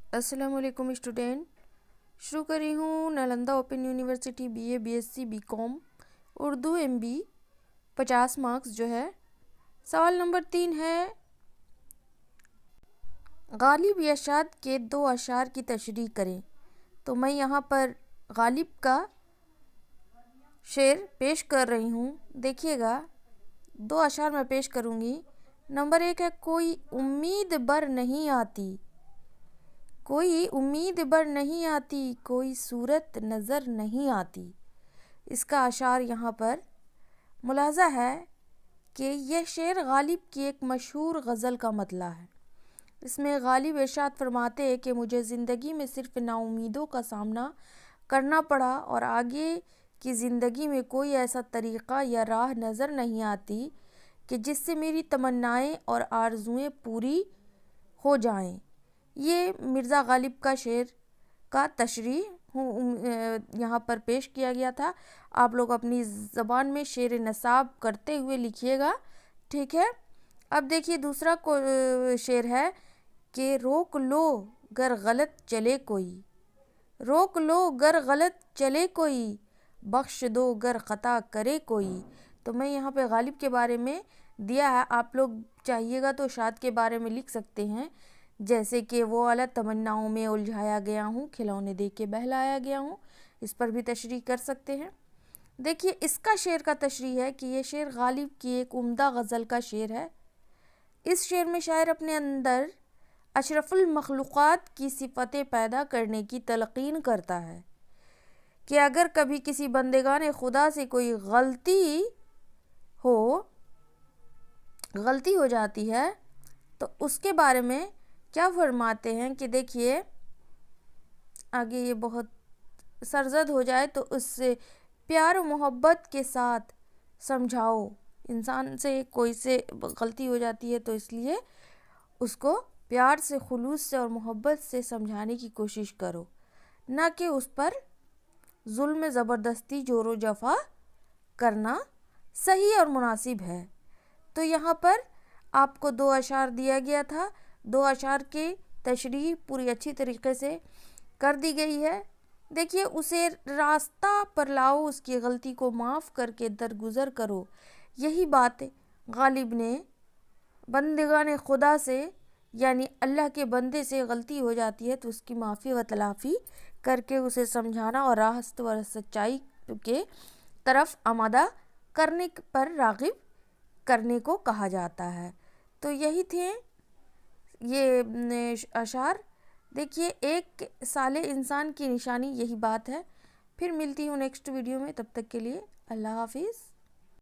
अस्सलाम वालेकुम स्टूडेंट। शुरू कर रही हूँ Nalanda open university BA BSc BCom Urdu MB 50 marks जो है। सवाल नंबर 3 है, गालिब या शाद के 2 अशार की तशरीह करें। तो मैं यहाँ पर गालिब का शेर पेश कर रही हूँ। देखिएगा, 2 अशार मैं पेश करूँगी। नंबर 1 है, कोई उम्मीद बर नहीं आती, कोई उम्मीद बर नहीं आती, कोई सूरत नज़र नहीं आती। इसका अशार यहाँ पर मुलाजा है कि यह शेर गालिब की एक मशहूर गज़ल का मतला है। इसमें गालिब इरशाद फरमाते हैं कि मुझे ज़िंदगी में सिर्फ़ नाउमीदों का सामना करना पड़ा और आगे की ज़िंदगी में कोई ऐसा तरीक़ा या राह नज़र नहीं आती कि जिससे मेरी तमन्नाएं और आरज़ुएं पूरी हो जाएं। ये मिर्ज़ा गालिब का शेर का तशरीह यहाँ पर पेश किया गया था। आप लोग अपनी ज़बान में शेर नसाब करते हुए लिखिएगा, ठीक है। अब देखिए, दूसरा शेर है कि रोक लो गर गलत चले कोई, रोक लो गर गलत चले कोई, बख्श दो गर ख़ता करे कोई। तो मैं यहाँ पे गालिब के बारे में दिया है, आप लोग चाहिएगा तो शाद के बारे में लिख सकते हैं। जैसे कि वो वाला, तमन्नाओं में उलझाया गया हूँ, खिलौने दे के बहलाया गया हूँ, इस पर भी तशरीह कर सकते हैं। देखिए, इसका शेर का तशरीह है कि ये शेर गालिब की एक उम्दा गज़ल का शेर है। इस शेर में शायर अपने अंदर अशरफुल मखलूक़ात की सिफ़तें पैदा करने की तलक़ीन करता है कि अगर कभी किसी बंदेगान खुदा से कोई गलती हो जाती है तो उसके बारे में क्या फरमाते हैं कि देखिए, आगे ये बहुत सरजद हो जाए तो उससे प्यार मोहब्बत के साथ समझाओ। इंसान से कोई से गलती हो जाती है तो इसलिए उसको प्यार से, खुलूस से और मोहब्बत से समझाने की कोशिश करो, ना कि उस पर जुल्म ज़बरदस्ती जोरो जफा करना सही और मुनासिब है। तो यहाँ पर आपको 2 अशार दिया गया था, 2 अशार की तशरीह पूरी अच्छी तरीके से कर दी गई है। देखिए, उसे रास्ता पर लाओ, उसकी गलती को माफ़ करके दरगुजर करो। यही बात गालिब ने बंदेगान खुदा से, यानी अल्लाह के बंदे से गलती हो जाती है तो उसकी माफ़ी व तलाफ़ी करके उसे समझाना और रास्त व सच्चाई के तरफ आमादा करने पर राग़िब करने को कहा जाता है। तो यही थे ये अशार। देखिए, एक साले इंसान की निशानी यही बात है। फिर मिलती हूँ नेक्स्ट वीडियो में, तब तक के लिए अल्लाह हाफिज़।